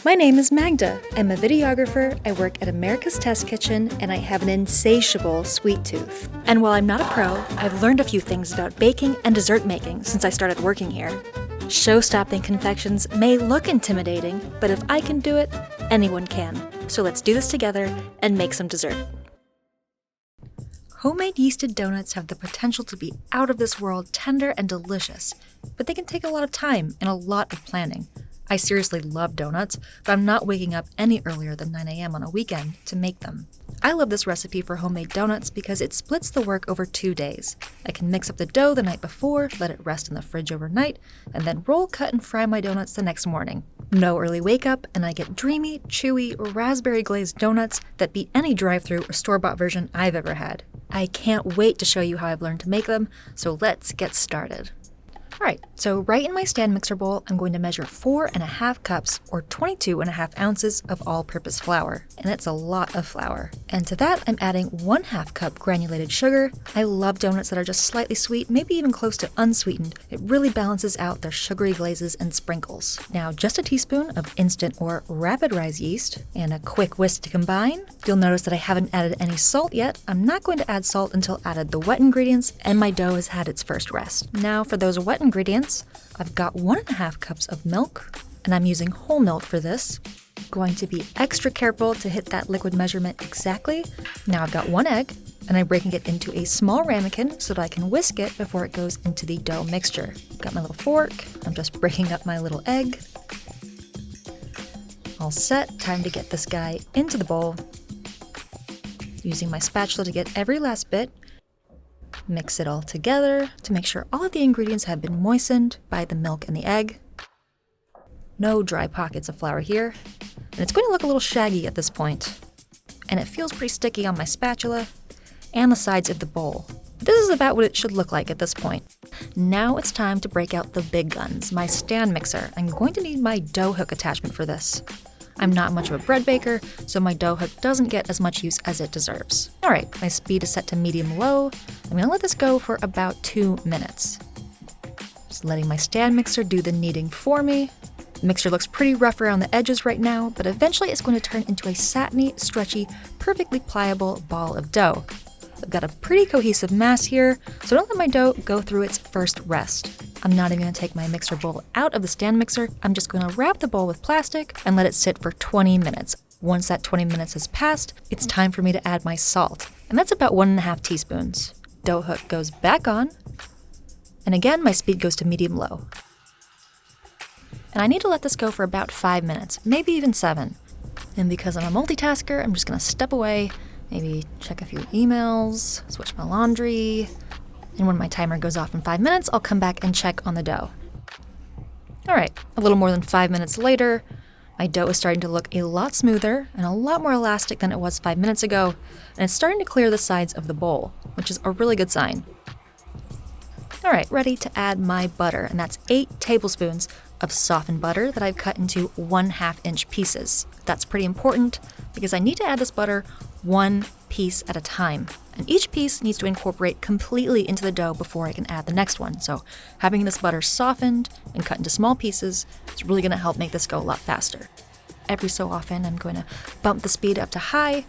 My name is Magda. I'm a videographer, I work at America's Test Kitchen, and I have an insatiable sweet tooth. And while I'm not a pro, I've learned a few things about baking and dessert making since I started working here. Show-stopping confections may look intimidating, but if I can do it, anyone can. So let's do this together and make some dessert. Homemade yeasted donuts have the potential to be out of this world tender and delicious, but they can take a lot of time and a lot of planning. I seriously love donuts, but I'm not waking up any earlier than 9 a.m. on a weekend to make them. I love this recipe for homemade donuts because it splits the work over 2 days. I can mix up the dough the night before, let it rest in the fridge overnight, and then roll, cut, and fry my donuts the next morning. No early wake up, and I get dreamy, chewy, raspberry glazed donuts that beat any drive-thru or store-bought version I've ever had. I can't wait to show you how I've learned to make them, so let's get started. Alright, so right in my stand mixer bowl, I'm going to measure 4.5 cups or 22.5 ounces of all-purpose flour, and it's a lot of flour. And to that, I'm adding 1/2 cup granulated sugar. I love donuts that are just slightly sweet, maybe even close to unsweetened. It really balances out their sugary glazes and sprinkles. Now, just a teaspoon of instant or rapid rise yeast, and a quick whisk to combine. You'll notice that I haven't added any salt yet. I'm not going to add salt until I added the wet ingredients and my dough has had its first rest. Now for those wet ingredients, I've got 1.5 cups of milk, and I'm using whole milk for this. Going to be extra careful to hit that liquid measurement exactly. Now I've got 1 egg, and I'm breaking it into a small ramekin so that I can whisk it before it goes into the dough mixture. Got my little fork, I'm just breaking up my little egg. All set, time to get this guy into the bowl. Using my spatula to get every last bit. Mix it all together to make sure all of the ingredients have been moistened by the milk and the egg. No dry pockets of flour here. And it's going to look a little shaggy at this point. And it feels pretty sticky on my spatula and the sides of the bowl. This is about what it should look like at this point. Now it's time to break out the big guns, my stand mixer. I'm going to need my dough hook attachment for this. I'm not much of a bread baker, so my dough hook doesn't get as much use as it deserves. Alright, my speed is set to medium-low. I'm going to let this go for about 2 minutes. Just letting my stand mixer do the kneading for me. The mixture looks pretty rough around the edges right now, but eventually it's going to turn into a satiny, stretchy, perfectly pliable ball of dough. I've got a pretty cohesive mass here, so don't let my dough go through its first rest. I'm not even going to take my mixer bowl out of the stand mixer. I'm just going to wrap the bowl with plastic and let it sit for 20 minutes. Once that 20 minutes has passed, it's time for me to add my salt. And that's about 1.5 teaspoons. Dough hook goes back on. And again, my speed goes to medium-low. And I need to let this go for about 5 minutes, maybe even 7. And because I'm a multitasker, I'm just going to step away, maybe check a few emails, switch my laundry. And when my timer goes off in 5 minutes, I'll come back and check on the dough. Alright, a little more than 5 minutes later, my dough is starting to look a lot smoother and a lot more elastic than it was 5 minutes ago, and it's starting to clear the sides of the bowl, which is a really good sign. Alright, ready to add my butter, and that's 8 tablespoons of softened butter that I've cut into 1/2 inch pieces. That's pretty important because I need to add this butter 1 piece at a time. And each piece needs to incorporate completely into the dough before I can add the next one. So having this butter softened and cut into small pieces is really going to help make this go a lot faster. Every so often, I'm going to bump the speed up to high,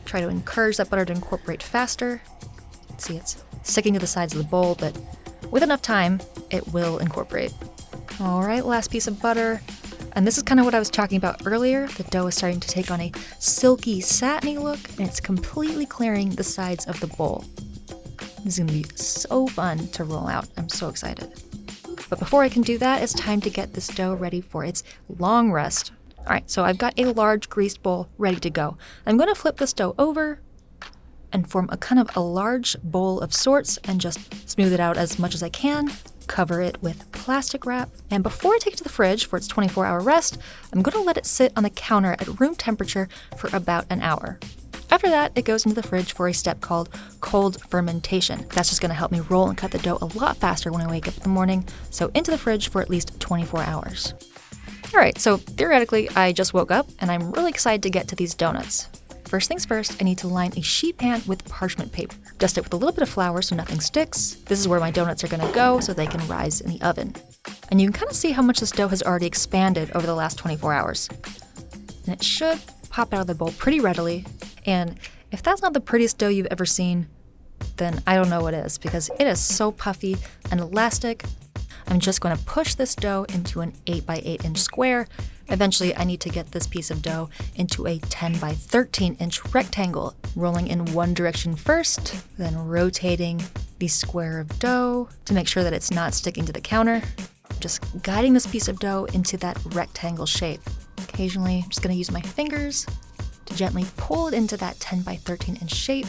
try to encourage that butter to incorporate faster. See, it's sticking to the sides of the bowl, but with enough time, it will incorporate. All right, last piece of butter. And this is kind of what I was talking about earlier. The dough is starting to take on a silky, satiny look, and it's completely clearing the sides of the bowl. This is going to be so fun to roll out. I'm so excited. But before I can do that, it's time to get this dough ready for its long rest. All right, so I've got a large greased bowl ready to go. I'm going to flip this dough over and form a kind of a large bowl of sorts and just smooth it out as much as I can. Cover it with plastic wrap, and before I take it to the fridge for its 24-hour rest, I'm going to let it sit on the counter at room temperature for about an hour. After that, it goes into the fridge for a step called cold fermentation. That's just going to help me roll and cut the dough a lot faster when I wake up in the morning, so into the fridge for at least 24 hours. Alright, so theoretically, I just woke up, and I'm really excited to get to these donuts. First things first, I need to line a sheet pan with parchment paper. Dust it with a little bit of flour so nothing sticks. This is where my donuts are going to go so they can rise in the oven. And you can kind of see how much this dough has already expanded over the last 24 hours. and it should pop out of the bowl pretty readily. And if that's not the prettiest dough you've ever seen, then I don't know what is, because it is so puffy and elastic. I'm just going to push this dough into an 8 by 8 inch square. Eventually, I need to get this piece of dough into a 10 by 13 inch rectangle, rolling in one direction first, then rotating the square of dough to make sure that it's not sticking to the counter. Just guiding this piece of dough into that rectangle shape. Occasionally, I'm just going to use my fingers to gently pull it into that 10 by 13 inch shape.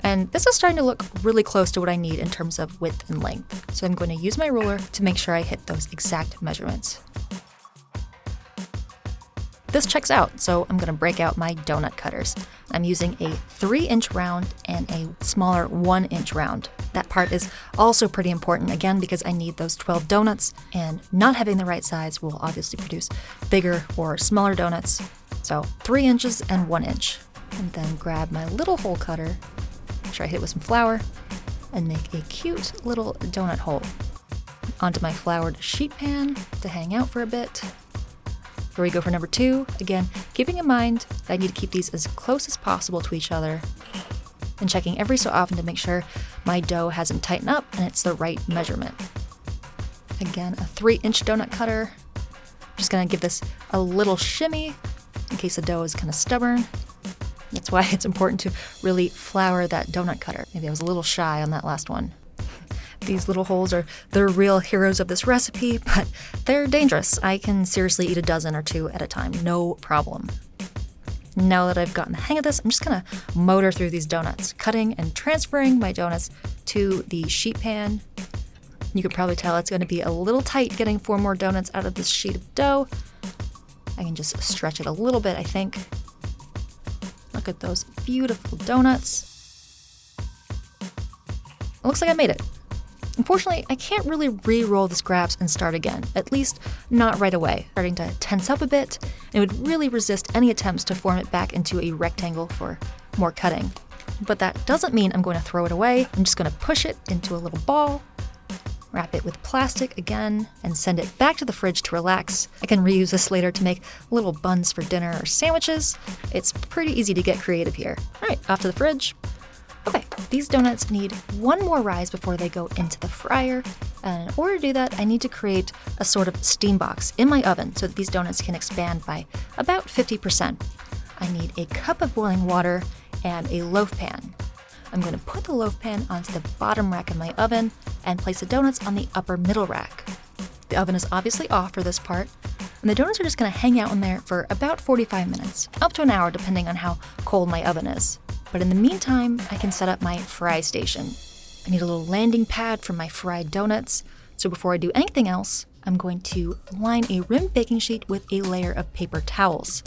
And this is starting to look really close to what I need in terms of width and length. So I'm going to use my ruler to make sure I hit those exact measurements. This checks out, so I'm going to break out my donut cutters. I'm using a 3-inch round and a smaller 1-inch round. That part is also pretty important, again, because I need those 12 donuts, and not having the right size will obviously produce bigger or smaller donuts. So 3 inches and 1 inch. And then grab my little hole cutter, make sure I hit it with some flour, and make a cute little donut hole. Onto my floured sheet pan to hang out for a bit. Here we go for number 2. Again, keeping in mind that I need to keep these as close as possible to each other, and checking every so often to make sure my dough hasn't tightened up and it's the right measurement. Again, a 3-inch donut cutter. I'm just gonna give this a little shimmy in case the dough is kind of stubborn. That's why it's important to really flour that donut cutter. Maybe I was a little shy on that last one. These little holes are the real heroes of this recipe, but they're dangerous. I can seriously eat a dozen or 2 at a time, no problem. Now that I've gotten the hang of this, I'm just gonna motor through these donuts, cutting and transferring my donuts to the sheet pan. You can probably tell it's gonna be a little tight getting 4 more donuts out of this sheet of dough. I can just stretch it a little bit, I think. Look at those beautiful donuts. It looks like I made it. Unfortunately, I can't really re-roll the scraps and start again, at least not right away. Starting to tense up a bit, and it would really resist any attempts to form it back into a rectangle for more cutting. But that doesn't mean I'm going to throw it away. I'm just going to push it into a little ball, wrap it with plastic again, and send it back to the fridge to relax. I can reuse this later to make little buns for dinner or sandwiches. It's pretty easy to get creative here. All right, off to the fridge. Okay, these donuts need 1 more rise before they go into the fryer. And in order to do that, I need to create a sort of steam box in my oven so that these donuts can expand by about 50%. I need a cup of boiling water and a loaf pan. I'm going to put the loaf pan onto the bottom rack of my oven and place the donuts on the upper middle rack. The oven is obviously off for this part, and the donuts are just going to hang out in there for about 45 minutes, up to an hour depending on how cold my oven is. But in the meantime, I can set up my fry station. I need a little landing pad for my fried donuts, so before I do anything else, I'm going to line a rimmed baking sheet with a layer of paper towels.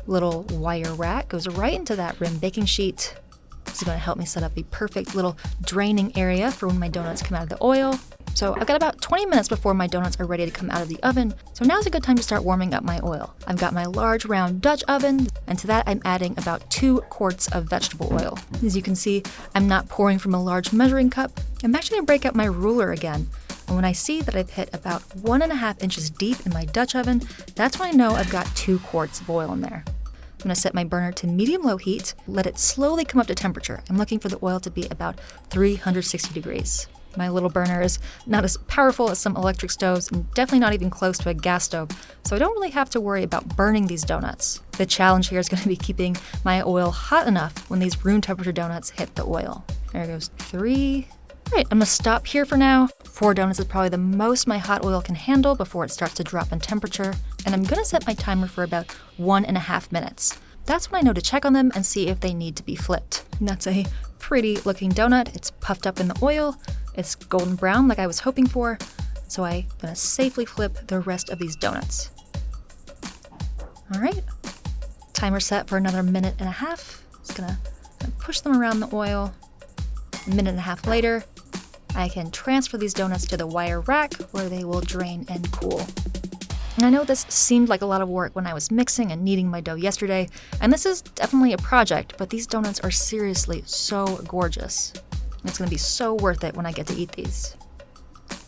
Little wire rack goes right into that rimmed baking sheet. This is going to help me set up a perfect little draining area for when my donuts come out of the oil. So I've got about 20 minutes before my donuts are ready to come out of the oven, so now's a good time to start warming up my oil. I've got my large round Dutch oven, and to that I'm adding about 2 quarts of vegetable oil. As you can see, I'm not pouring from a large measuring cup. I'm actually going to break out my ruler again, and when I see that I've hit about 1.5 inches deep in my Dutch oven, that's when I know I've got 2 quarts of oil in there. I'm going to set my burner to medium-low heat, let it slowly come up to temperature. I'm looking for the oil to be about 360 degrees. My little burner is not as powerful as some electric stoves and definitely not even close to a gas stove, so I don't really have to worry about burning these donuts. The challenge here is going to be keeping my oil hot enough when these room temperature donuts hit the oil. There goes 3. All right, I'm going to stop here for now. 4 donuts is probably the most my hot oil can handle before it starts to drop in temperature, and I'm going to set my timer for about 1.5 minutes. That's when I know to check on them and see if they need to be flipped. And that's a pretty looking donut. It's puffed up in the oil. It's golden brown like I was hoping for, so I'm going to safely flip the rest of these donuts. All right, timer set for another 1.5 minutes. Just going to push them around the oil. 1.5 minutes later, I can transfer these donuts to the wire rack where they will drain and cool. And I know this seemed like a lot of work when I was mixing and kneading my dough yesterday, and this is definitely a project, but these donuts are seriously so gorgeous. It's going to be so worth it when I get to eat these.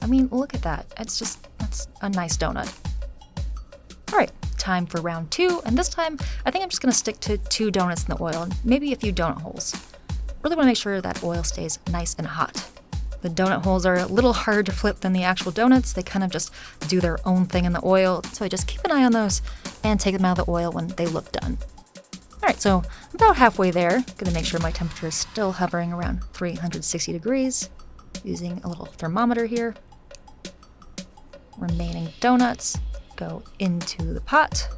I mean, look at that. That's a nice donut. All right, time for round 2, and this time I think I'm just gonna stick to 2 donuts in the oil and maybe a few donut holes. Really wanna make sure that oil stays nice and hot. The donut holes are a little harder to flip than the actual donuts. They kind of just do their own thing in the oil, so I just keep an eye on those and take them out of the oil when they look done. Alright, so I'm about halfway there. Gonna make sure my temperature is still hovering around 360 degrees, using a little thermometer here. Remaining donuts go into the pot.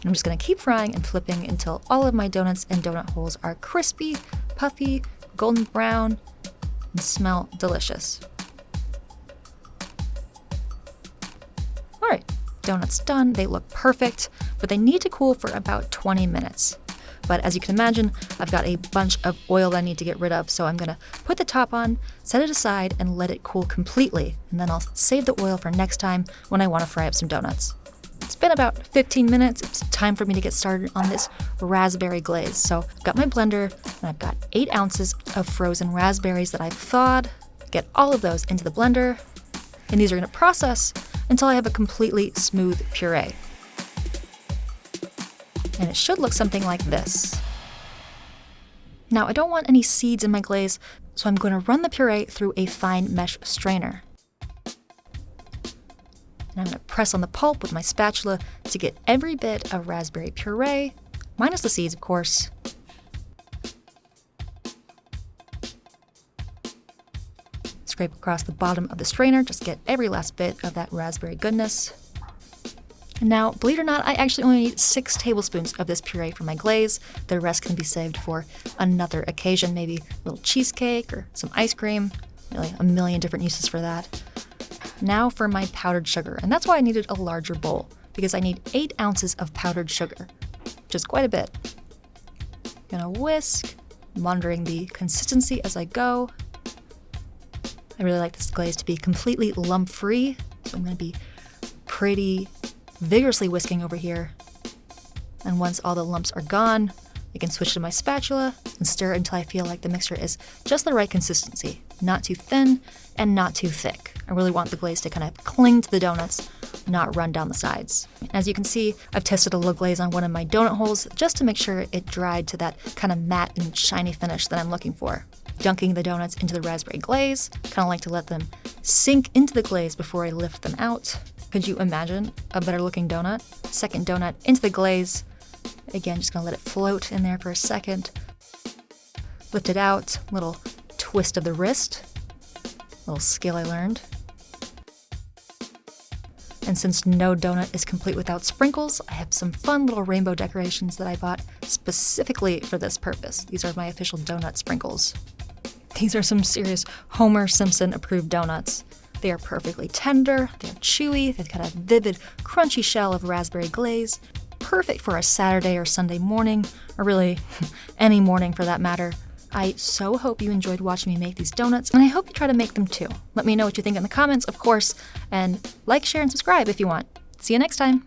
I'm just gonna keep frying and flipping until all of my donuts and donut holes are crispy, puffy, golden brown, and smell delicious. All right, donuts done. They look perfect, but they need to cool for about 20 minutes. But as you can imagine, I've got a bunch of oil that I need to get rid of, so I'm gonna put the top on, set it aside, and let it cool completely, and then I'll save the oil for next time when I wanna fry up some donuts. It's been about 15 minutes. It's time for me to get started on this raspberry glaze. So I've got my blender, and I've got 8 ounces of frozen raspberries that I've thawed. Get all of those into the blender, and these are gonna process until I have a completely smooth puree. And it should look something like this. Now, I don't want any seeds in my glaze, so I'm going to run the puree through a fine mesh strainer. And I'm going to press on the pulp with my spatula to get every bit of raspberry puree, minus the seeds, of course. Scrape across the bottom of the strainer, just get every last bit of that raspberry goodness. And now, believe it or not, I actually only need 6 tablespoons of this puree for my glaze. The rest can be saved for another occasion, maybe a little cheesecake or some ice cream. Really, a million different uses for that. Now for my powdered sugar, and that's why I needed a larger bowl, because I need 8 ounces of powdered sugar, which is quite a bit. Gonna whisk, monitoring the consistency as I go. I really like this glaze to be completely lump-free, so I'm gonna be pretty vigorously whisking over here. And once all the lumps are gone, I can switch to my spatula and stir it until I feel like the mixture is just the right consistency, not too thin and not too thick. I really want the glaze to kind of cling to the donuts, not run down the sides. As you can see, I've tested a little glaze on one of my donut holes just to make sure it dried to that kind of matte and shiny finish that I'm looking for. Dunking the donuts into the raspberry glaze, kind of like to let them sink into the glaze before I lift them out. Could you imagine a better looking donut? Second donut into the glaze. Again, just gonna let it float in there for a second. Lift it out, little twist of the wrist. Little skill I learned. And since no donut is complete without sprinkles, I have some fun little rainbow decorations that I bought specifically for this purpose. These are my official donut sprinkles. These are some serious Homer Simpson approved donuts. They are perfectly tender, they're chewy, they've got a vivid, crunchy shell of raspberry glaze. Perfect for a Saturday or Sunday morning, or really any morning for that matter. I so hope you enjoyed watching me make these donuts, and I hope you try to make them too. Let me know what you think in the comments, of course, and like, share, and subscribe if you want. See you next time!